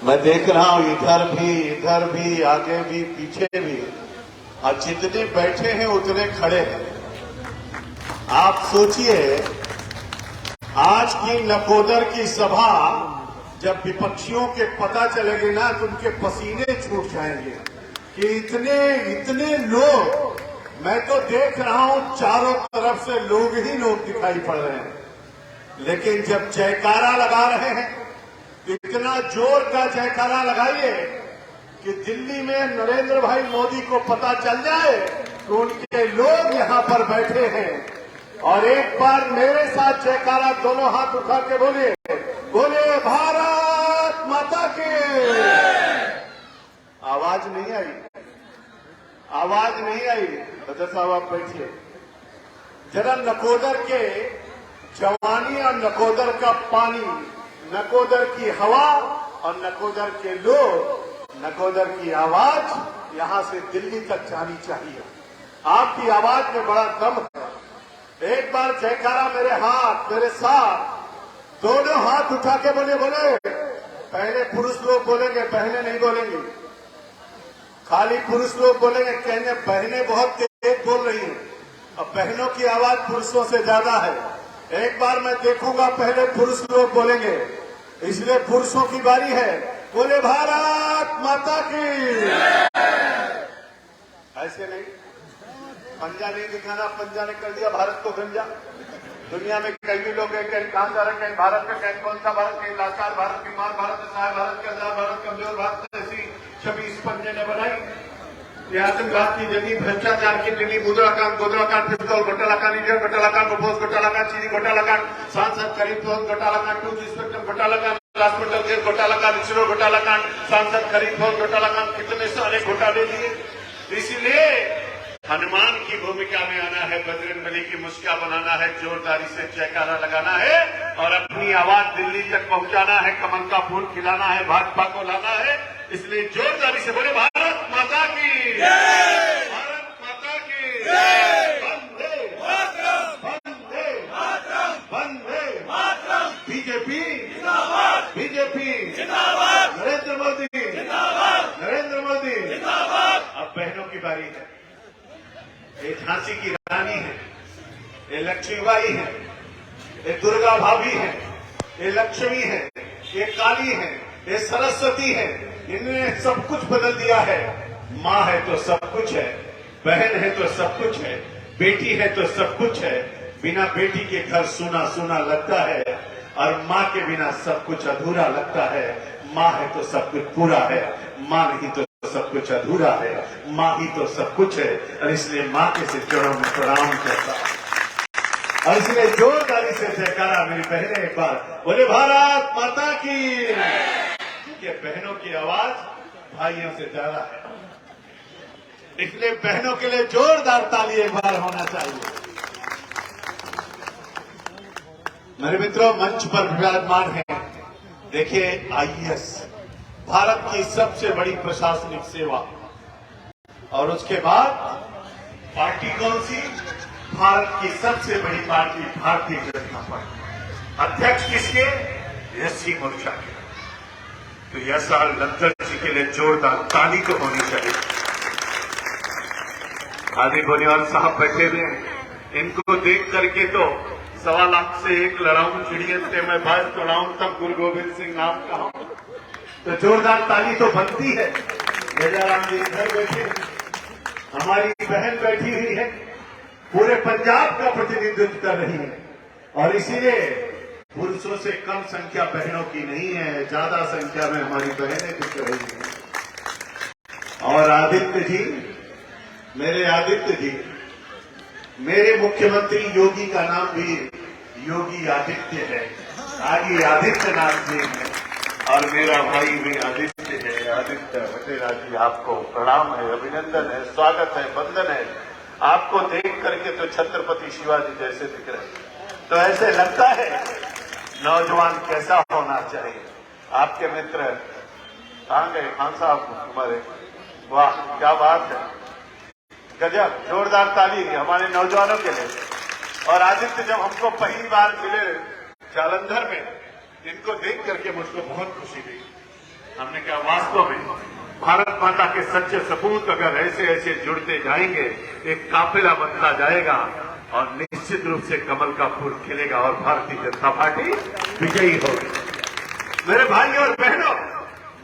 मैं देख रहा हूं इधर भी आगे भी पीछे भी, और जितने बैठे हैं उतने खड़े हैं। आप सोचिए, आज की नकोदर की सभा जब विपक्षियों के पता चलेगी ना तो उनके पसीने छूट जाएंगे कि इतने लोग। मैं तो देख रहा हूं चारों तरफ से लोग ही लोग दिखाई पड़ रहे हैं, लेकिन जब जयकारा लगा रहे हैं तो इतना जोर का जयकारा लगाइए कि दिल्ली में नरेंद्र भाई मोदी को पता चल जाए कि उनके लोग यहां पर बैठे हैं। और एक बार मेरे साथ जयकारा दोनों हाथ उठा के बोलिए, बोले भारत माता की। आवाज नहीं आई, आवाज नहीं आई। तो साहब आप बैठिए जरा। नकोदर के जवानी और नकोदर का पानी, नकोदर की हवा और नकोदर के लोग, नकोदर की आवाज यहां से दिल्ली तक जानी चाहिए। आपकी आवाज में बड़ा दम है। एक बार जयकारा मेरे साथ दोनों हाथ उठा के बोले। पहले पुरुष लोग बोलेंगे, बहनें नहीं बोलेंगी। खाली पुरुष लोग बोलेंगे, कहने बहनें बहुत तेज बोल रही हैं, अब बहनों की आवाज पुरुषों से ज्यादा है। एक बार मैं देखूंगा पहले पुरुष लोग बोलेंगे, इसलिए पुरुषों की बारी है। बोले भारत माता की। ऐसे नहीं, पंजा नहीं दिखाना। पंजा ने कर दिया भारत को गंजा। दुनिया में कई भी लोग हैं, कहीं कहां जा रहे हैं, कहीं भारत का, कहीं कौन सा भारत, कहीं लाचार भारत, बीमार भारत, असहाय भारत, कर्जा भारत, कमजोर भारत। ऐसी छवि इस पंजे ने बनाई। ये आतंकवाद की जंगी, भ्रष्टाचार की जंगी, मुद्राकांड, गोद्राकांड, पिस्तौल घोटालाकांड, इंडिया घोटालाकांड, मुफोस घोटालाकांड, चीनी घोटालाकांड, सांसद खरीद फौज घोटालाकांड, टू स्पेक्ट्रम घोटालाकांड, हॉस्पिटल केस घोटालाकांड, इसरो घोटालाकांड, सांसद खरीद फौज घोटालाकांड, कितने सारे घोटाले दिए। इसीलिए हनुमान की भूमिका में आना है, बजरंगबली की मुस्कान बनाना है, जोरदारी से जयकारा लगाना है और अपनी आवाज दिल्ली तक पहुंचाना है, कमल का फूल खिलाना है, भाजपा को लाना है। इसलिए जोरदारी से बोले भारत माता की, भारत माता की, वंदे वंदे वंदे बीजेपी जिंदाबाद, बीजेपी जिंदाबाद, नरेंद्र मोदी जिंदाबाद, नरेंद्र मोदी जिंदाबाद। अब बहनों की बारी है। ये झांसी की रानी है, ये लक्ष्मीबाई है, ये दुर्गा भाभी है, ये लक्ष्मी है, ये काली है, ये सरस्वती है। इन्होंने सब कुछ बदल दिया है। माँ है तो सब कुछ है, बहन है तो सब कुछ है, बेटी है तो सब कुछ है। बिना बेटी के घर सूना सूना लगता है और माँ के बिना सब कुछ अधूरा लगता है। माँ है तो सब कुछ पूरा है, माँ नहीं तो सब कुछ अधूरा है। माँ ही तो सब कुछ है और इसलिए माँ के से चरणों में प्रणाम करता और इसलिए जोरदारी से जयकारा मेरी बहनें एक बार बोले भारत माता की। क्योंकि बहनों की आवाज भाइयों से ज्यादा है, इसलिए बहनों के लिए जोरदार ताली एक बार होना चाहिए। मेरे मित्रों, मंच पर विराजमान है, देखिए आईएएस भारत की सबसे बड़ी प्रशासनिक सेवा, और उसके बाद पार्टी कौन सी? भारत की सबसे बड़ी पार्टी भारतीय जनता पार्टी। अध्यक्ष किसके? एससी मोर्चा के। तो यह साल लंदन जी के लिए जोरदार ताली तो होनी चाहिए। आदि बोनीवाल साहब बैठे हुए हैं, इनको देख करके तो 1.25 लाख से एक लड़ाऊं चिड़ियन से मैं बाज तोड़ाऊं तब गुरु गोविंद सिंह नाम कहा। तो जोरदार ताली तो बनती है। गजाराम जी इधर बैठे, हमारी बहन बैठी हुई है, पूरे पंजाब का प्रतिनिधित्व कर रही है और इसीलिए पुरुषों से कम संख्या बहनों की नहीं है, ज्यादा संख्या में हमारी बहनें दिख रही हैं। और आदित्य जी, मेरे आदित्य जी, मेरे मुख्यमंत्री योगी का नाम भी योगी आदित्य है, आगे आदित्यनाथ जी है और मेरा भाई भी आदित्य है। आदित्य बटेरा जी, आपको प्रणाम है, अभिनंदन है, स्वागत है, वंदन है। आपको देख करके तो छत्रपति शिवाजी जैसे दिख रहे। तो ऐसे लगता है नौजवान कैसा होना चाहिए। आपके मित्र कहां गए? खान साहब हमारे, वाह क्या बात है, गजब, जोरदार ताली हमारे नौजवानों के लिए। और आदित्य जब हमको पहली बार मिले जालंधर में, इनको देख करके मुझको बहुत खुशी हुई। हमने कहा वास्तव में भारत माता के सच्चे सपूत अगर ऐसे ऐसे जुड़ते जाएंगे, एक काफिला बनता जाएगा और निश्चित रूप से कमल का फूल खिलेगा और भारतीय जनता पार्टी विजयी होगी। मेरे भाइयों और बहनों,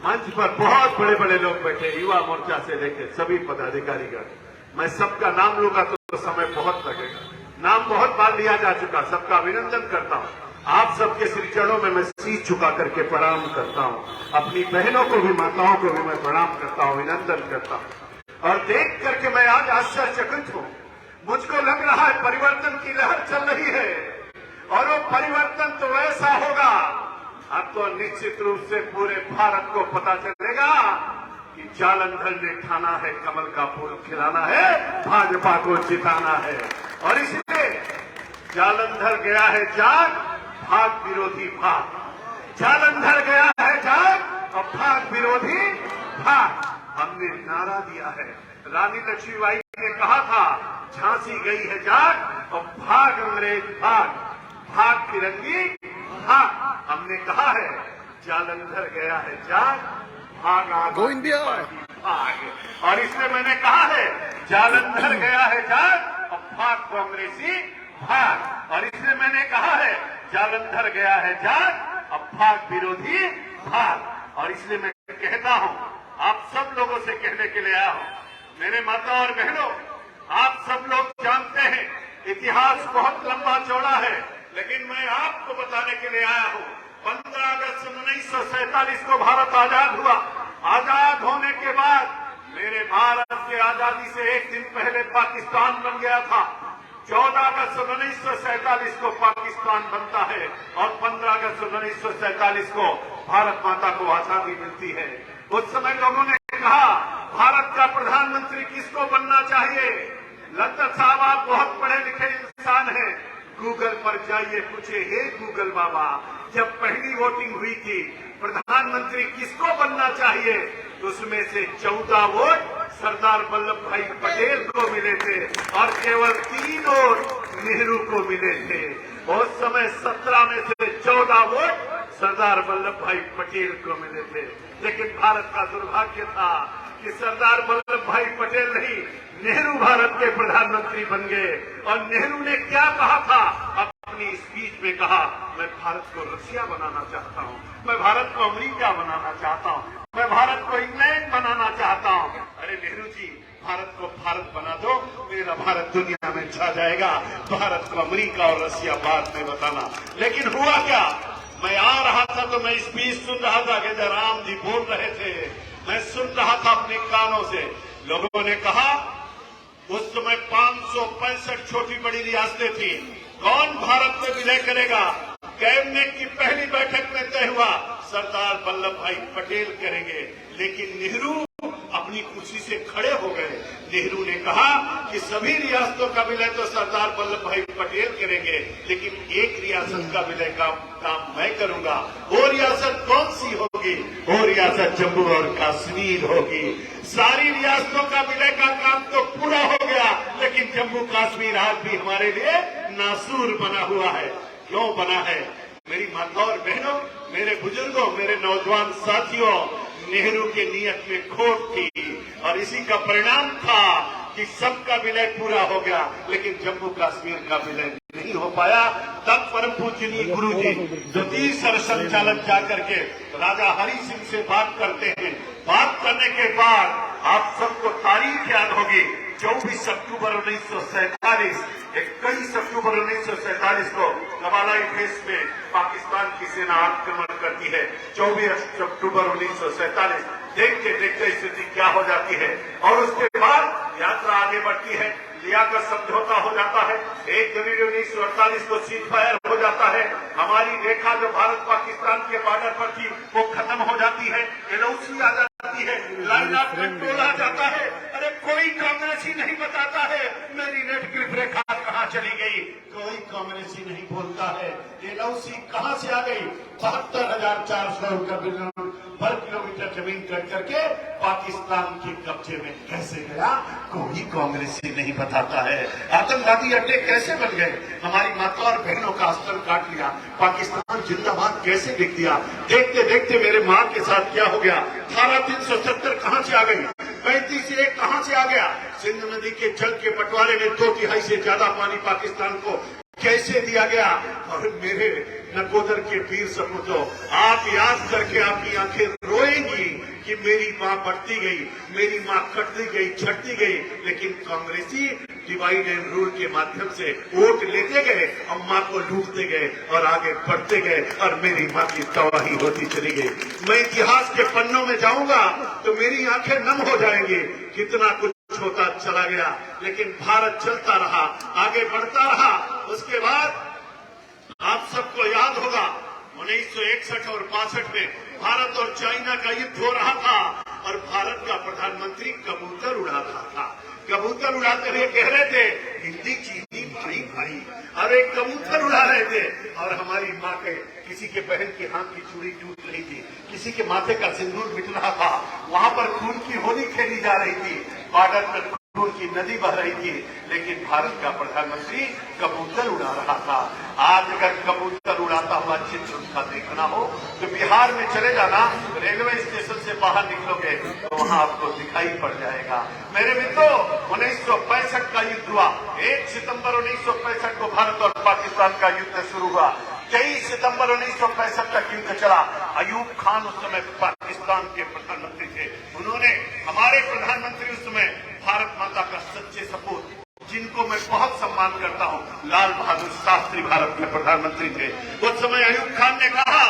मंच पर बहुत बड़े बड़े लोग बैठे, युवा मोर्चा से लेकर सभी पदाधिकारीगण। मैं सबका नाम लूंगा तो समय बहुत लगेगा, नाम बहुत बार लिया जा चुका, सबका अभिनंदन करता हूं। आप सबके श्री चरणों में मैं शीश झुका करके प्रणाम करता हूं। अपनी बहनों को भी, माताओं को भी मैं प्रणाम करता हूं, अभिनंदन करता हूं। और देख करके मैं आज आश्चर्यचकित हूं। मुझको लग रहा है परिवर्तन की लहर चल रही है और वो परिवर्तन तो ऐसा होगा, अब तो निश्चित रूप से पूरे भारत को पता चलेगा कि जालंधर ने ठाना है, कमल का फूल खिलाना है, भाजपा को जिताना है। और इसलिए जालंधर गया है जाग, भाग विरोधी भाग। जालंधर गया है जाग और भाग विरोधी भाग। हमने नारा दिया है, रानी लक्ष्मीबाई ने कहा था, झांसी गई है जाग और भाग अंग्रेज भाग, भाग फिरंगी भाग। हमने कहा है जालंधर गया है जाग, भाग भाग। और इसलिए मैंने कहा है जालंधर गया है जाग और भाग कांग्रेसी भाग। और इसलिए मैंने कहा है जालंधर गया है जाग और भाग विरोधी भाग। और इसलिए मैं कहता हूं, आप सब लोगों से कहने के लिए आया हूं, मेरे माता और बहनों, आप सब लोग जानते हैं इतिहास बहुत लंबा चौड़ा है, लेकिन मैं आपको बताने के लिए आया हूं। 15 अगस्त 1947 को भारत आजाद हुआ। आजाद होने के बाद मेरे भारत के आजादी से एक दिन पहले पाकिस्तान बन गया था। 14 अगस्त 1947 को पाकिस्तान बनता है और 15 अगस्त 1947 को भारत माता को आजादी मिलती है। उस समय लोगों ने कहा भारत का प्रधानमंत्री किसको बनना चाहिए? लता साहब, आप बहुत पढ़े लिखे इंसान हैं, गूगल पर जाइए, पूछे, हे गूगल बाबा, जब पहली वोटिंग हुई थी प्रधानमंत्री किसको बनना चाहिए, तो उसमें से 14 वोट सरदार वल्लभ भाई पटेल को मिले थे और केवल 3 वोट नेहरू को मिले थे। उस समय 17 में से 14 वोट सरदार वल्लभ भाई पटेल को मिले थे। लेकिन भारत का दुर्भाग्य था कि सरदार वल्लभ भाई पटेल नहीं, नेहरू भारत के प्रधानमंत्री बन गए। और नेहरू ने क्या कहा था अपनी स्पीच में? कहा, मैं भारत को रशिया बनाना चाहता हूं, मैं भारत को अमेरिका बनाना चाहता हूं, मैं भारत को इंग्लैंड बनाना चाहता हूं। अरे नेहरू जी, भारत को भारत बना दो, मेरा भारत दुनिया में छा जाएगा। भारत को अमेरिका और रशिया बाद में बताना। लेकिन हुआ क्या? मैं आ रहा था तो मैं स्पीच सुन रहा था कि जयराम जी बोल रहे थे, मैं सुन रहा था अपने कानों से। लोगों ने कहा उस समय 565 छोटी बड़ी रियासतें थी, कौन भारत में विलय करेगा? कैबिनेट की पहली बैठक में तय हुआ सरदार वल्लभ भाई पटेल करेंगे। लेकिन नेहरू अपनी कुर्सी से खड़े हो गए। नेहरू ने कहा कि सभी रियासतों का विलय तो सरदार वल्लभ भाई पटेल करेंगे, लेकिन एक रियासत का विलय का काम मैं करूंगा। वो रियासत कौन सी होगी? वो रियासत जम्मू और कश्मीर होगी। सारी रियासतों का विलय का काम तो पूरा हो गया, लेकिन जम्मू कश्मीर आज भी हमारे लिए नासूर बना हुआ है। क्यों बना है? मेरी माता और बहनों, मेरे बुजुर्गों, मेरे नौजवान साथियों, नेहरू के नियत में खोट थी और इसी का परिणाम था कि सबका विलय पूरा हो गया, लेकिन जम्मू कश्मीर का विलय नहीं हो पाया। तब परम पूजनीय गुरु जी ज्योति सर संचालक जाकर के राजा हरि सिंह से बात करते हैं। बात करने के बाद आप सबको तारीख याद होगी, 24 अक्टूबर 1947, 21 अक्टूबर 1947 को कबालाई फेस में पाकिस्तान की सेना आक्रमण करती है। 24 अक्टूबर 1947 देखते देखते स्थिति क्या हो जाती है और उसके बाद यात्रा आगे बढ़ती है। लियाकत समझौता हो जाता है। 1 जनवरी 1948 को सीज फायर हो जाता है। हमारी रेखा जो भारत पाकिस्तान के बॉर्डर पर थी वो खत्म हो जाती है। एलओसी आ जाती है, लाइन ऑफ कंट्रोल आ जाता है। अरे कोई कांग्रेसी नहीं बताता है मेरी रेड क्लिफ रेखा कहाँ चली गई, कोई कांग्रेसी नहीं बोलता है। एलओसी कहाँ से आ गई? 72,400 पर किलोमीटर जमीन कट करके पाकिस्तान के कब्जे में कैसे गया, कोई कांग्रेसी नहीं बताता है। आतंकवादी अड्डे कैसे बन गए, हमारी माता और बहनों का अस्तर काट लिया, पाकिस्तान जिंदाबाद कैसे लिख दिया। देखते देखते मेरे माँ के साथ क्या हो गया, धारा 370 कहां से आ गई, 35A कहां से आ गया, सिंध नदी के जल के बंटवारे में 2/3 से ज्यादा पानी पाकिस्तान को कैसे दिया गया। और मेरे नकोदर के वीर सपूतों, आप याद करके आपकी आंखें रोएंगी कि मेरी मां बढ़ती गई, मेरी मां कटती गई, छटती गई, लेकिन कांग्रेसी डिवाइड एंड रूल के माध्यम से वोट लेते गए, अम्मा को लूटते गए और आगे बढ़ते गए और मेरी मां की तबाही होती चली गई। मैं इतिहास के पन्नों में जाऊंगा तो मेरी आंखें नम हो जाएंगी, कितना कुछ होता चला गया, लेकिन भारत चलता रहा, आगे बढ़ता रहा। उसके बाद आप सबको याद होगा 1961 और 62 में भारत और चाइना का युद्ध हो रहा था और भारत का प्रधानमंत्री कबूतर उड़ा रहा था। कबूतर उड़ाते हुए कह रहे थे हिंदी चीनी भाई भाई, अरे कबूतर उड़ा रहे थे और हमारी माँ के किसी के बहन की हाथ की चूड़ी टूट रही थी, किसी के माथे का सिंदूर मिट रहा था, वहां पर खून की होली खेली जा रही थी, बॉर्डर पर खून की नदी बह रही थी, लेकिन भारत का प्रधानमंत्री कबूतर उड़ा रहा था। आज अगर कबूतर उड़ाता हुआ चित्र उनका देखना हो तो बिहार में चले जाना, रेलवे स्टेशन से बाहर निकलोगे तो वहां आपको दिखाई पड़ जाएगा। मेरे मित्रों, 1965 का युद्ध हुआ, 1 सितंबर 1965 को भारत और पाकिस्तान का युद्ध शुरू हुआ, 23 सितंबर 1965 तक युद्ध चला। अयूब खान उस समय पाकिस्तान के प्रधानमंत्री थे, उन्होंने हमारे प्रधानमंत्री उस समय भारत माता का सच्चे सपूत, जिनको मैं बहुत सम्मान करता हूं, लाल बहादुर शास्त्री भारत के प्रधानमंत्री थे। उस समय अयूब खान ने कहा,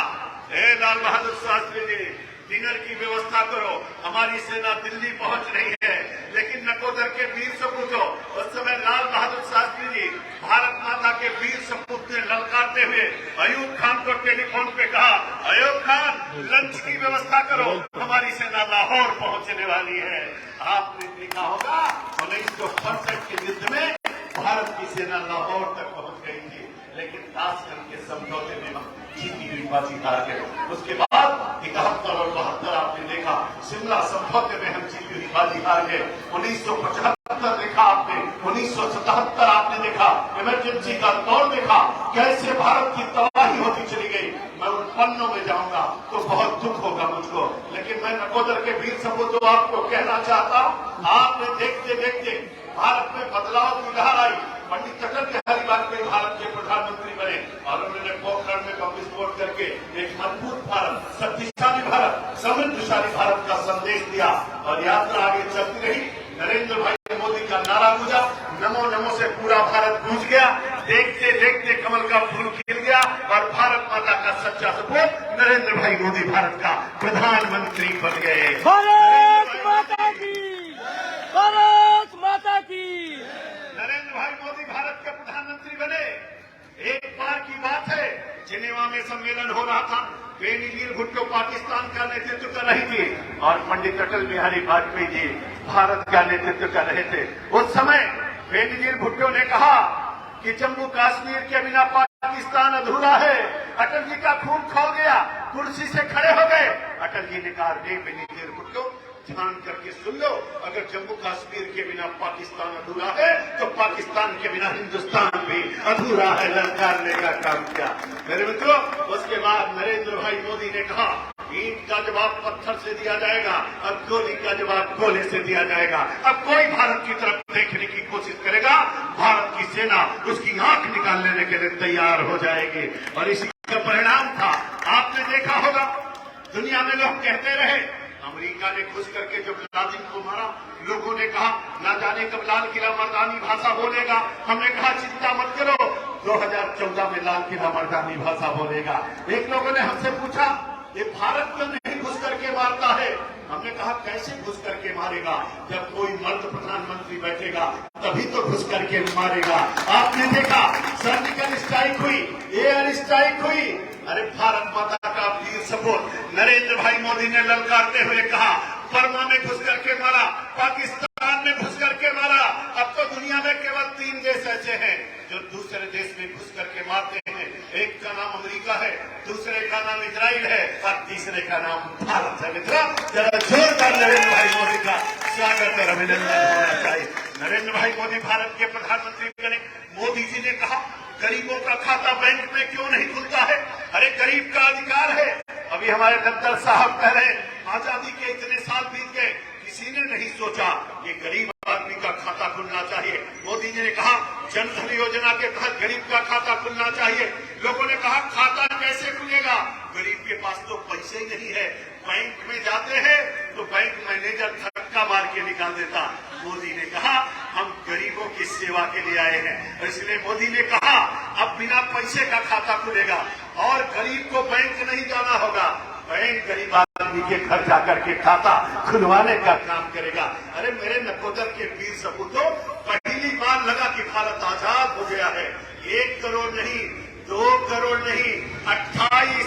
हे लाल बहादुर शास्त्री जी, डिनर की व्यवस्था करो, हमारी सेना दिल्ली पहुंच रही है। लेकिन नकोदर के वीर सपूतों, उस समय लाल बहादुर शास्त्री जी भारत माता के वीर सपूत ने ललकारते हुए अयूब खान को टेलीफोन पे कहा, अयूब खान लंच की व्यवस्था करो, हमारी सेना लाहौर पहुंचने वाली है। आपने देखा होगा 1965 के युद्ध में भारत की सेना लाहौर तक पहुंच गई थी, लेकिन ताशकंद के समझौते में हम जीती हुई बाजी हार गए। उसके बाद 71 और 72 आपने देखा, शिमला समझौते में हम जीती हुई बाजी हार गए। 1975 देखा आपने, 1977 आपने देखा, इमरजेंसी का दौर देखा, कैसे भारत की तबाही होती चली गई। मैं उन पन्नों में जाऊंगा तो बहुत दुख होगा मुझको, लेकिन मैं नकोदर के वीर सपूतों आपको कहना चाहता हूं, आपने देखते देखते भारत में बदलाव की लहर आई। पंडित अटल बिहारी वाजपेयी भारत के प्रधानमंत्री बने और उन्होंने पोखरण में बम विस्फोट करके एक मजबूत भारत, शक्तिशाली भारत, समृद्धशाली भारत का संदेश दिया और यात्रा आगे चलती रही। नरेंद्र भाई मोदी का नारा गूंजा, नमो नमो से पूरा भारत गूंज गया। देखते देखते कमल का फूल खिल गया और भारत माता का सच्चा सपूत नरेंद्र भाई मोदी भारत का प्रधानमंत्री बन गए। भारत माता की, भारत माता की। नरेंद्र भाई मोदी भारत के प्रधानमंत्री बने। एक बार की बात है, जिनेवा में सम्मेलन हो रहा था, बेनजीर भुट्टो पाकिस्तान का नेतृत्व कर रही थी और पंडित अटल बिहारी वाजपेयी जी भारत का नेतृत्व कर रहे थे। उस समय बेनजीर भुट्टो ने कहा कि जम्मू कश्मीर के बिना पाकिस्तान अधूरा है। अटल जी का खून खौल गया, कुर्सी से खड़े हो गए। अटल जी ने कहा, रे बेनजीर भुट्टो, ध्यान करके सुन लो, अगर जम्मू कश्मीर के बिना पाकिस्तान अधूरा है तो पाकिस्तान के बिना हिंदुस्तान भी अधूरा है। ललकारने का काम किया। मेरे मित्रों, उसके बाद नरेंद्र भाई मोदी ने कहा, ईंट का जवाब पत्थर से दिया जाएगा, अब गोली का जवाब गोले से दिया जाएगा। अब कोई भारत की तरफ देखने की कोशिश करेगा, भारत की सेना उसकी आंख निकाल लेने के लिए तैयार हो जाएगी। और इसी का परिणाम था, आपने देखा होगा, दुनिया में लोग कहते रहे, अमेरिका ने घुस करके जो मुलाजिम को मारा, लोगों ने कहा ना जाने कब लाल किला मर्दानी भाषा बोलेगा। हमने कहा चिंता मत करो, 2014 में लाल किला मर्दानी भाषा बोलेगा। एक लोगों ने हमसे पूछा, ये भारत क्यों नहीं घुस करके मारता है? हमने कहा, कैसे घुस करके मारेगा? जब कोई मर्द प्रधानमंत्री बैठेगा तभी तो घुस करके मारेगा। आपने देखा सर्जिकल स्ट्राइक हुई, एयर स्ट्राइक हुई। अरे भारत माता का वीर सपूत नरेंद्र भाई मोदी ने ललकारते हुए कहा, बर्मा में घुस करके मारा, पाकिस्तान में घुस करके मारा। अब तो दुनिया में केवल 3 देश ऐसे हैं जो दूसरे देश में घुस करके मारते हैं। एक का नाम अमेरिका है, दूसरे का नाम इजराइल है और तीसरे का नाम भारत है। मित्रों, जरा जोरदार नरेंद्र भाई मोदी का स्वागत और अभिनंदन होना चाहिए। नरेंद्र भाई मोदी भारत के प्रधानमंत्री बने। मोदी जी ने कहा, गरीबों का खाता बैंक में क्यों नहीं खुलता है? अरे गरीब का अधिकार है। अभी हमारे दफ्तर साहब कह रहे, आजादी के इतने साल बीत गए, किसी ने नहीं सोचा कि गरीब आदमी का खाता खुलना चाहिए। मोदी जी ने कहा जन धन योजना के तहत गरीब का खाता खुलना चाहिए। लोगों ने कहा खाता कैसे खुलेगा, गरीब के पास तो पैसे ही नहीं है। बैंक में जाते हैं तो बैंक मैनेजर धक्का मार के निकाल देता। मोदी ने कहा हम गरीबों की सेवा के लिए आए हैं, इसलिए मोदी ने कहा अब बिना पैसे का खाता खुलेगा और गरीब को बैंक नहीं जाना होगा, बैंक गरीब आदमी के घर जाकर के खाता खुलवाने का काम करेगा। अरे मेरे नकोदर के वीर सपूतों, पहली बार लगा कि भारत आजाद हो गया है। 1 करोड़ नहीं, 2 करोड़ नहीं, 48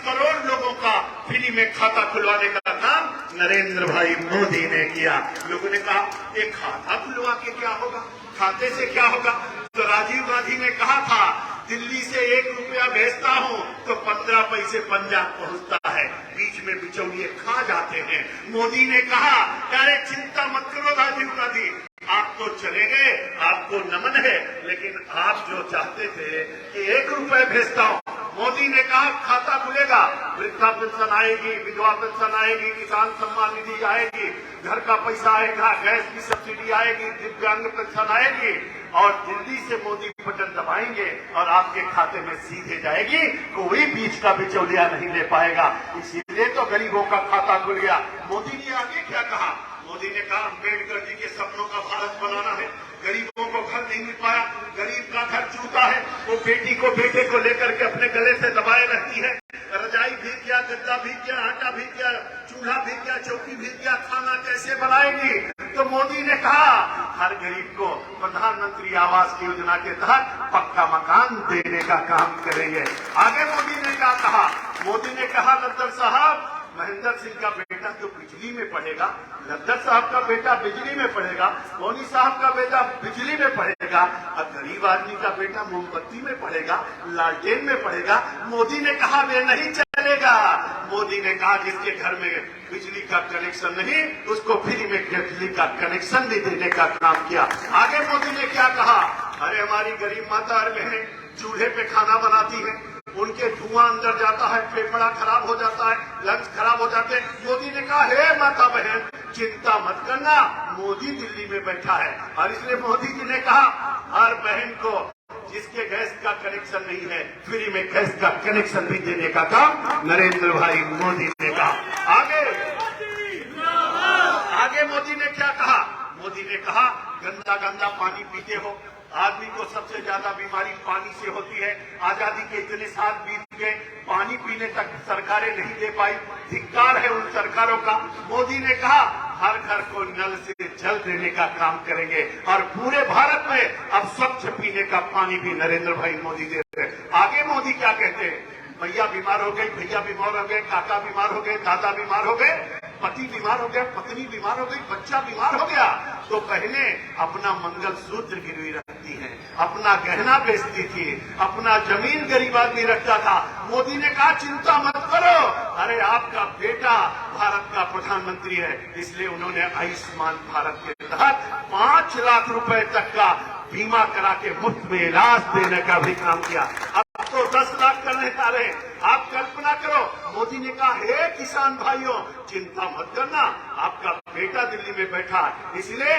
करोड़ लोगों का फ्री में खाता खुलवाने का काम नरेंद्र भाई मोदी ने किया। लोगों ने कहा एक खाता खुलवा के क्या होगा, खाते से क्या होगा। तो राजीव गांधी ने कहा था दिल्ली से 1 रुपया भेजता हूं तो 15 पैसे पंजाब पहुंचता है, बीच में बिचौलिए खा जाते हैं। मोदी ने कहा अरे चिंता मत करो राजीव गांधी, आप तो चले गए, आपको नमन है, लेकिन आप जो चाहते थे कि 1 रुपया भेजता हूं, मोदी ने कहा खाता खुलेगा, वृद्धा पेंशन आएगी, विधवा पेंशन आएगी, किसान सम्मान निधि आएगी, घर का पैसा आएगा, गैस की सब्सिडी आएगी, दिव्यांग पेंशन आएगी और दिल्ली से मोदी बटन दबाएंगे और आपके खाते में सीधे जाएगी, कोई बीच का बिचौलिया नहीं ले पाएगा। इसीलिए तो गरीबों का खाता खुल गया। मोदी ने आगे क्या कहा, मोदी ने कहा अम्बेडकर जी के सपनों का भारत बनाना है। गरीबों को घर नहीं मिल पाया, गरीब का घर चूता है, वो बेटी को बेटे को लेकर के अपने गले से दबाए रहती है। रजाई भीग गया, गद्दा भीग गया, आटा भीग गया, चूल्हा भीग गया, चौकी भीग गया, खाना कैसे बनाएगी। तो मोदी ने कहा हर गरीब को प्रधानमंत्री आवास योजना के तहत पक्का मकान देने का काम करेंगे। आगे मोदी ने क्या कहा, मोदी ने कहा लद्दर साहब महेंद्र सिंह का बेटा जो बिजली में पढ़ेगा, लद्दर साहब का बेटा बिजली में पढ़ेगा, मोदी साहब का बेटा बिजली में पढ़ेगा और गरीब आदमी का बेटा मोमबत्ती में पढ़ेगा, लालटेन में पढ़ेगा। मोदी ने कहा वे नहीं चलेगा। मोदी ने कहा जिसके घर में बिजली का कनेक्शन नहीं उसको फ्री में बिजली का कनेक्शन भी देने का काम किया। आगे मोदी ने क्या कहा, अरे हमारी गरीब माता और बहनें चूल्हे पे खाना बनाती है, उनके धुआं अंदर जाता है, फेफड़ा खराब हो जाता है, लंग्स खराब हो जाते हैं। मोदी ने कहा हे माता बहन चिंता मत करना, मोदी दिल्ली में बैठा है। और इसलिए मोदी जी ने कहा हर बहन को जिसके गैस का कनेक्शन नहीं है फ्री में गैस का कनेक्शन भी देने का काम नरेंद्र भाई मोदी ने कहा। आगे मोदी ने क्या कहा, मोदी ने कहा गंदा गंदा पानी पीते हो, आदमी को सबसे ज्यादा बीमारी पानी से होती है। आजादी के इतने साल बीत गए, पानी पीने तक सरकारें नहीं दे पाई, धिक्कार है उन सरकारों का। मोदी ने कहा हर घर को नल से जल देने का काम करेंगे और पूरे भारत में अब स्वच्छ पीने का पानी भी नरेंद्र भाई मोदी दे रहे हैं। आगे मोदी क्या कहते हैं, भैया बीमार हो गई, भैया बीमार हो गए, काका बीमार हो गए, दादा बीमार हो गए, पति बीमार हो गया, पत्नी बीमार हो गई, बच्चा बीमार हो गया, तो पहले अपना मंगलसूत्र गिरवी रखती है, अपना गहना बेचती थी, अपना जमीन गरीब आदमी रखता था। मोदी ने कहा चिंता मत करो, अरे आपका बेटा भारत का प्रधानमंत्री है, इसलिए उन्होंने आयुष्मान भारत के तहत 5 लाख रुपए तक का बीमा करा के मुफ्त में इलाज देने का भी काम किया। अब तो 10 लाख करने जा रहे हैं। आप कल्पना करो, मोदी ने कहा हे किसान भाइयों चिंता मत करना, आपका बेटा दिल्ली में बैठा है, इसलिए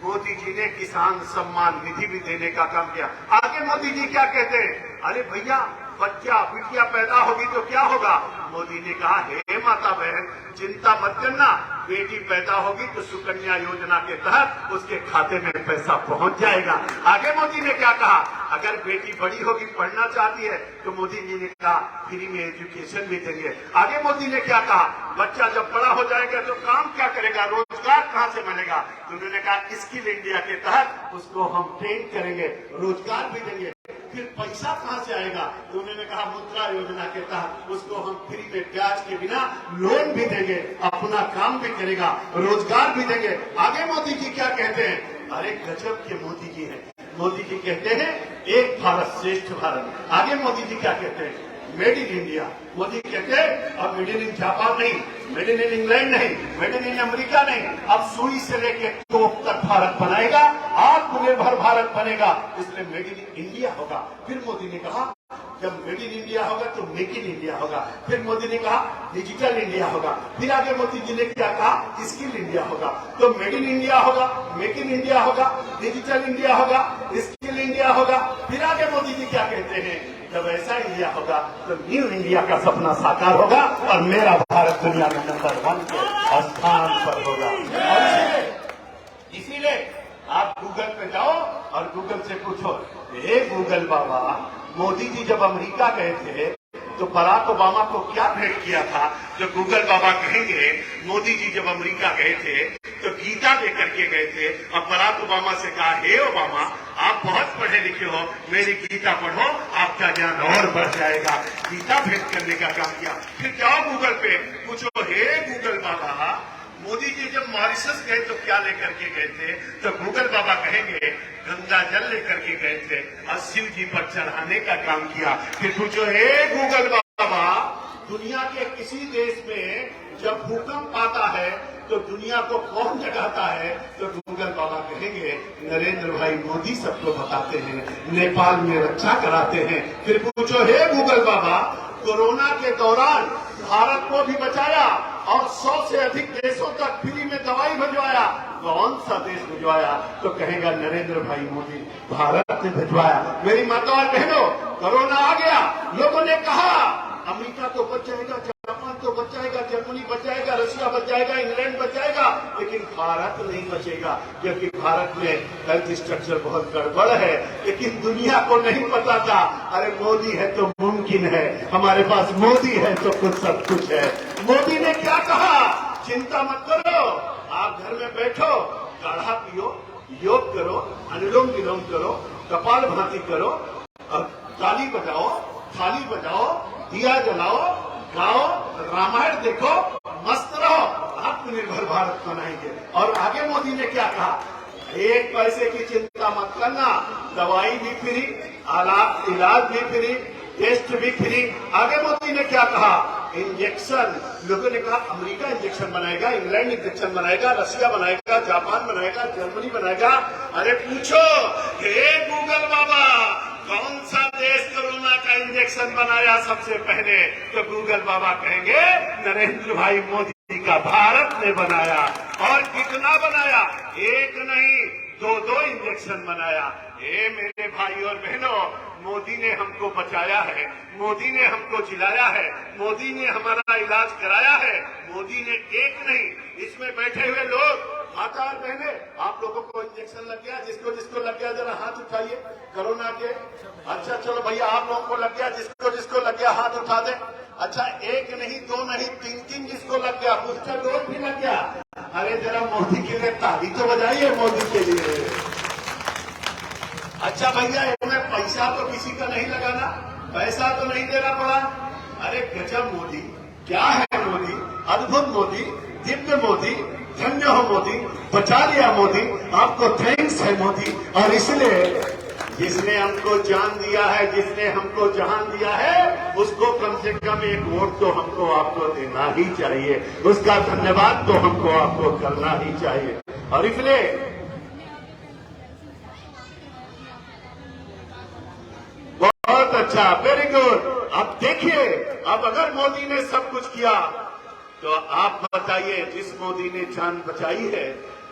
मोदी जी ने किसान सम्मान निधि भी देने का काम किया। आगे मोदी जी क्या कहते हैं, अरे भैया बच्चा बिटिया पैदा होगी तो क्या होगा। मोदी ने कहा हे माता बहन चिंता मत करना, बेटी पैदा होगी तो सुकन्या योजना के तहत उसके खाते में पैसा पहुंच जाएगा। आगे मोदी ने क्या कहा, अगर बेटी बड़ी होगी पढ़ना चाहती है तो मोदी जी ने कहा फ्री में एजुकेशन भी देंगे। आगे मोदी ने क्या कहा, बच्चा जब बड़ा हो जाएगा तो काम क्या करेगा, रोजगार कहां से मिलेगा। तो उन्होंने कहा स्किल इंडिया के तहत उसको हम ट्रेन करेंगे, रोजगार भी देंगे। फिर पैसा कहां से आएगा, तो उन्होंने कहा मुद्रा योजना के तहत उसको हम फ्री में ब्याज के बिना लोन भी देंगे, अपना काम भी करेगा, रोजगार भी देंगे। आगे मोदी जी क्या कहते हैं, अरे गजब के मोदी जी हैं। मोदी जी कहते हैं एक भारत श्रेष्ठ भारत। आगे मोदी जी क्या कहते हैं, मेड इन इंडिया। मोदी कहते हैं अब मेड इन जापान नहीं, मेड इन इंग्लैंड नहीं, मेड इन अमेरिका नहीं, अब सुई से लेके तोप तक भारत बनाएगा, आत्मनिर्भर भारत बनेगा, इसलिए मेड इन इंडिया होगा। फिर मोदी ने कहा जब मेड इन इंडिया होगा तो मेक इन इंडिया होगा। फिर मोदी ने कहा डिजिटल इंडिया होगा। फिर आगे मोदी जी ने क्या कहा, स्किल इंडिया होगा। तो मेड इन इंडिया होगा, मेक इन इंडिया होगा, डिजिटल इंडिया होगा, स्किल इंडिया होगा। फिर आगे मोदी जी क्या कहते हैं, जब ऐसा इंडिया होगा तो न्यू इंडिया का सपना साकार होगा और मेरा भारत दुनिया में नंबर 1 के स्थान पर होगा। और इसीलिए आप गूगल पे जाओ और गूगल से पूछो, हे गूगल बाबा, मोदी जी जब अमेरिका गए थे तो बराक ओबामा को क्या भेंट किया था? जो गूगल बाबा कहेंगे मोदी जी जब अमेरिका गए थे तो गीता लेकर के गए थे और बराक ओबामा से कहा, हे ओबामा, आप बहुत पढ़े लिखे हो, मेरी गीता पढ़ो, आपका ज्ञान और बढ़ जाएगा। गीता भेंट करने का काम किया। फिर जाओ गूगल पे पूछो, हे गूगल बाबा, मोदी जी जब मॉरिशस गए तो क्या लेकर के गए थे? तो गूगल बाबा कहेंगे गंगा जल लेकर के गए थे और शिव जी पर चढ़ाने का काम किया। फिर पूछो, हे गूगल बाबा, दुनिया के किसी देश में जब भूकंप आता है तो दुनिया को कौन जगाता है? तो गूगल बाबा कहेंगे नरेंद्र भाई मोदी सबको बताते हैं, नेपाल में रक्षा कराते हैं। फिर पूछो, हे गूगल बाबा, कोरोना के दौरान भारत को भी बचाया और 100 से अधिक देशों तक फ्री में दवाई भिजवाया, कौन सा देश भिजवाया? तो कहेगा नरेंद्र भाई मोदी, भारत ने भिजवाया। मेरी माता और बहनों, कोरोना आ गया, लोगों ने कहा अमेरिका तो बच जाएगा, जापान तो बच जाएगा, जर्मनी बच जाएगा, रशिया बच जाएगा, इंग्लैंड बच जाएगा, लेकिन भारत नहीं बचेगा क्योंकि भारत में हेल्थ स्ट्रक्चर बहुत गड़बड़ है। लेकिन दुनिया को नहीं पता था, अरे मोदी है तो मुमकिन है, हमारे पास मोदी है तो कुछ सब कुछ है। मोदी ने क्या कहा, चिंता मत करो, आप घर में बैठो, काढ़ा पियो, योग करो, अनुलोम विलोम करो, कपाल भाती करो और ताली बजाओ, थाली बजाओ, दिया जलाओ, गाओ, रामायण देखो, मस्त रहो, आत्मनिर्भर भारत बनाएंगे। और आगे मोदी ने क्या कहा, एक पैसे की चिंता मत करना, दवाई भी फ्री, इलाज भी फ्री, टेस्ट भी फ्री। आगे मोदी ने क्या कहा, इंजेक्शन, लोगों ने कहा अमेरिका इंजेक्शन बनाएगा, इंग्लैंड इंजेक्शन बनाएगा, रशिया बनाएगा, जापान बनाएगा, जर्मनी बनाएगा। अरे पूछो, हे गूगल बाबा, कौन सा देश कोरोना का इंजेक्शन बनाया सबसे पहले? तो गूगल बाबा कहेंगे नरेंद्र भाई मोदी का भारत ने बनाया। और कितना बनाया? एक नहीं, 2 इंजेक्शन बनाया। ये मेरे भाई और बहनों, मोदी ने हमको बचाया है, मोदी ने हमको जिलाया है, मोदी ने हमारा इलाज कराया है। मोदी ने एक नहीं, इसमें बैठे हुए लोग, माता और बहने, आप लोगों को इंजेक्शन लग गया? जिसको जिसको लग गया जरा हाथ उठाइए कोरोना के। अच्छा चलो भैया, आप लोगों को लग गया, जिसको जिसको लग गया हाथ उठा दे। अच्छा, एक नहीं, 2 नहीं, 3 जिसको लग गया, बूस्टर डोज भी लग गया। अरे जरा मोदी के लिए ताली तो बजाइए, मोदी के लिए। अच्छा भैया, इसमें पैसा तो किसी का नहीं लगाना, पैसा तो नहीं देना पड़ा। अरे गजब मोदी, क्या है मोदी, अद्भुत मोदी, दिव्य मोदी, धन्य हो मोदी, बचा लिया मोदी, आपको थैंक्स है मोदी। और इसलिए जिसने हमको जान दिया है, जिसने हमको जहान दिया है, उसको कम से कम एक वोट तो हमको आपको देना ही चाहिए, उसका धन्यवाद तो हमको आपको करना ही चाहिए। और इसलिए बहुत अच्छा, वेरी गुड। अब देखिए, अब अगर मोदी ने सब कुछ किया तो आप बताइए, जिस मोदी ने जान बचाई है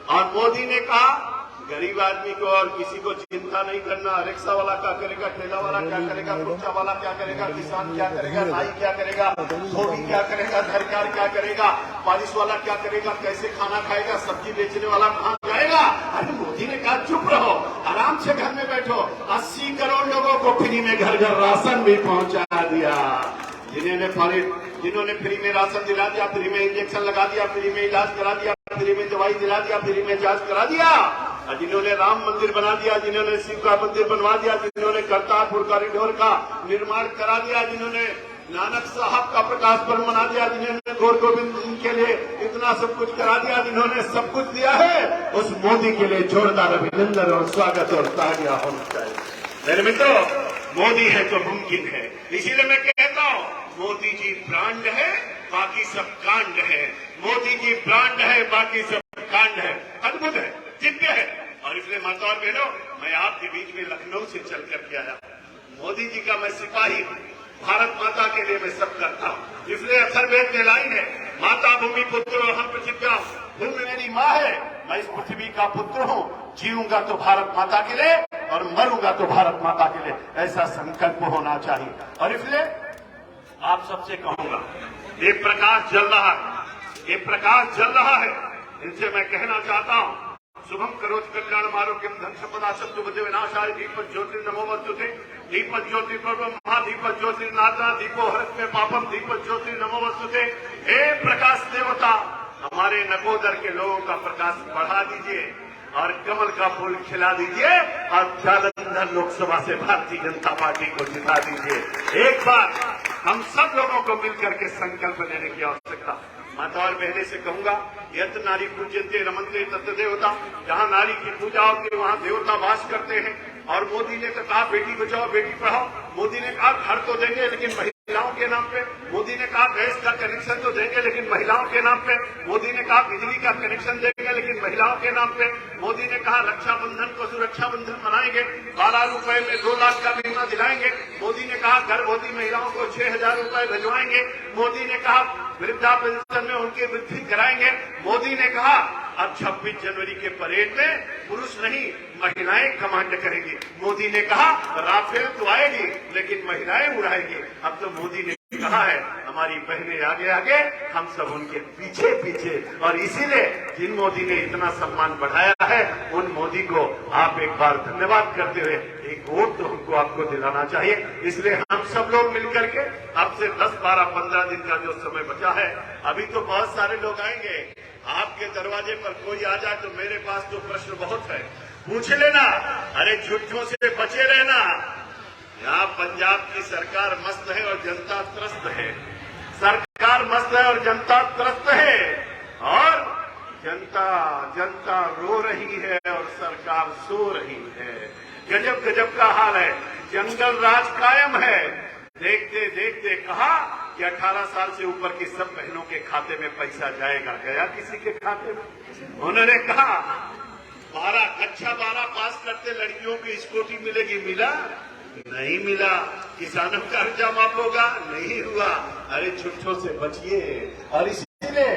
और मोदी ने कहा गरीब आदमी को और किसी को चिंता नहीं करना, रिक्शा वाला क्या करेगा, ठेला वाला क्या करेगा, कुर्चा वाला क्या करेगा, किसान क्या करेगा, नाई क्या करेगा, धोबी क्या करेगा, घरकार क्या करेगा, बारिश वाला क्या करेगा, कैसे खाना खाएगा, सब्जी बेचने वाला कहाँ जाएगा। अरे मोदी ने कहा चुप रहो, आराम से घर में बैठो। 80 करोड़ लोगों को फ्री में घर घर राशन भी पहुंचा दिया। जिन्होंने फ्री में राशन दिला दिया, फ्री में इंजेक्शन लगा दिया, फ्री में इलाज करा दिया, फ्री में दवाई दिला दिया, फ्री में जांच करा दिया। जिन्होंने राम मंदिर बना दिया, जिन्होंने शिव का मंदिर बनवा दिया, जिन्होंने करतारपुर कॉरिडोर का निर्माण करा दिया, जिन्होंने नानक साहब का प्रकाश पर्व मना दिया, जिन्होंने गौर गोविंद के लिए इतना सब कुछ करा दिया, जिन्होंने सब कुछ दिया है, उस मोदी के लिए जोरदार अभिनंदन और स्वागत और तालियां होनी चाहिए। मेरे मित्रों, मोदी है तो मुमकिन है। इसीलिए मैं कहता हूँ, मोदी जी ब्रांड है, बाकी सब कांड है। मोदी जी ब्रांड है, बाकी सब कांड है। अद्भुत है, दिव्य है। और इसलिए माता और बहनों, मैं आपके बीच में लखनऊ से चल करके आया। मोदी जी का मैं सिपाही हूँ, भारत माता के लिए मैं सब करता हूँ। इसलिए अथर्ववेद में लाइन है, माता भूमि पुत्र हम पृथिव्या, भूमि मेरी माँ है, मैं इस पृथ्वी का पुत्र हूँ, जीऊंगा तो भारत माता के लिए और मरूंगा तो भारत माता के लिए, ऐसा संकल्प होना चाहिए। और इसलिए आप सबसे कहूंगा, एक प्रकाश जल रहा है, एक प्रकाश जल रहा है, इनसे मैं कहना चाहता हूँ, शुभम करोति कल्याणम आरोग्यम धन संपदा शत्रु बुद्धि विनाशाय दीपक ज्योतिर्नमोस्तुते दीपक ज्योतिर्ब्रह्मा दीपक ज्योतिर्नाथा दीपो हरत में पापम दीपक ज्योतिर्नमोस्तुते। हे प्रकाश देवता, हमारे नकोदर के लोगों का प्रकाश बढ़ा दीजिए और कमल का फूल खिला दीजिए और जालंधर लोकसभा से भारतीय जनता पार्टी को जिता दीजिए। एक बार हम सब लोगों को मिलकर के संकल्प लेने की आवश्यकता। माता और बहने से कहूंगा, यत नारी पूज्यन्ते रमन्ते तत्र देवता, जहां नारी की पूजा होती है वहां देवता वास करते हैं। और मोदी ने तो कहा बेटी बचाओ बेटी पढ़ाओ, मोदी ने कहा घर तो देंगे लेकिन महिलाओं के नाम पे, मोदी ने कहा गैस का कनेक्शन तो देंगे लेकिन महिलाओं के नाम पे, मोदी ने कहा बिजली का कनेक्शन देंगे लेकिन महिलाओं के नाम पे, मोदी ने कहा रक्षाबंधन को सुरक्षा बंधन मनाएंगे, 12 रुपए में 2 लाख का बीमा दिलाएंगे, मोदी ने कहा गर्भवती महिलाओं को 6,000 रुपए भिजवाएंगे, मोदी ने कहा वृद्धा पेंशन में उनकी वृद्धि कराएंगे, मोदी ने कहा अब 26 जनवरी के परेड में पुरुष नहीं महिलाएं कमांड करेंगी, मोदी ने कहा राफेल तो आएगी लेकिन महिलाएं उड़ाएंगी। अब तो मोदी ने कहा है हमारी बहनें आगे आगे, हम सब उनके पीछे पीछे। और इसीलिए जिन मोदी ने इतना सम्मान बढ़ाया है उन मोदी को आप एक बार धन्यवाद करते हुए एक वोट तो हमको आपको दिलाना चाहिए। इसलिए हम सब लोग मिलकर के अब से 10, 12, 15 दिन का जो समय बचा है, अभी तो बहुत सारे लोग आएंगे, आपके दरवाजे पर कोई आ जाए तो मेरे पास तो प्रश्न बहुत है, पूछ लेना। अरे झूठों से बचे रहना, यहाँ पंजाब की सरकार मस्त है और जनता त्रस्त है, सरकार मस्त है और जनता त्रस्त है, और जनता रो रही है और सरकार सो रही है। गजब गजब का हाल है, जंगल राज कायम है। देखते देखते कहा कि 18 साल से ऊपर की सब बहनों के खाते में पैसा जाएगा, गया किसी के खाते में? उन्होंने कहा 12 पास करते लड़कियों की स्कूटी मिलेगी, मिला नहीं मिला, किसानों का कर्जा माफ होगा, नहीं हुआ। अरे झूठों से बचिए। और इसीलिए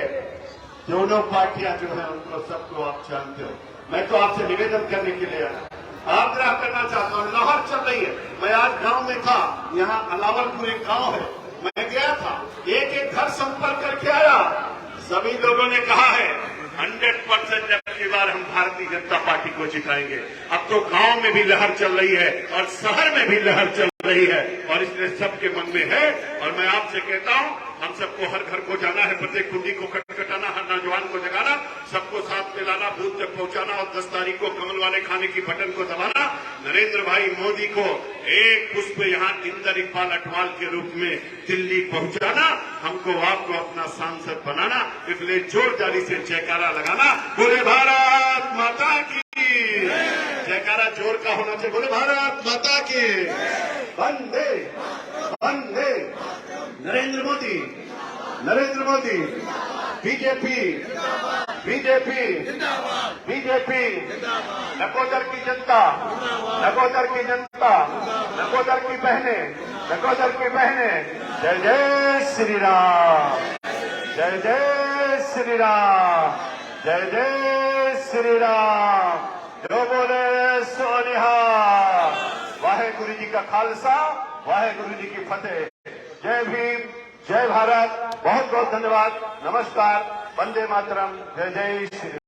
दोनों पार्टियां जो है उनको सबको आप जानते हो, मैं तो आपसे निवेदन करने के लिए आया, आग्रह करना चाहता हूँ। लहर चल रही है, मैं आज गांव में था, यहाँ अलावलपुर एक गांव है, मैं गया था, एक एक घर संपर्क करके आया, सभी लोगों ने कहा है 100% अब की बार हम भारतीय जनता पार्टी को जिताएंगे। अब तो गांव में भी लहर चल रही है और शहर में भी लहर चल रही है, और इसलिए सबके मन में है। और मैं आपसे कहता हूं, हम सबको हर घर को जाना है, प्रत्येक कुंडी को खटखटाना, हर नौजवान को जगाना, सबको साथ मिलाना, बूथ तक पहुंचाना और 10 तारीख को कमल वाले खाने की बटन को दबाना, नरेंद्र भाई मोदी को एक पुष्प यहाँ इंदर इकबाल अटवाल के रूप में दिल्ली पहुंचाना, हमको आपको अपना सांसद बनाना। इसलिए जोरदारी से जयकारा लगाना, बोले भारत माता की जयकारा जोर का होना चाहिए, बोले भारत माता की वंदे वंदे Narendra Modi Narendra Modi, BJP BJP BJP, Nakodar की जनता, नकोदर की जनता, नकोदर की बहनें, नकोदर की बहनें, जय जय श्री राम, जय जय श्री राम, जय जय श्री राम, जो बोले सो निहाल। वाहेगुरु जी का खालसा, वाहेगुरु जी की फतेह। जय भीम, जय भारत, बहुत बहुत धन्यवाद, नमस्कार, वंदे मातरम, जय जय श्री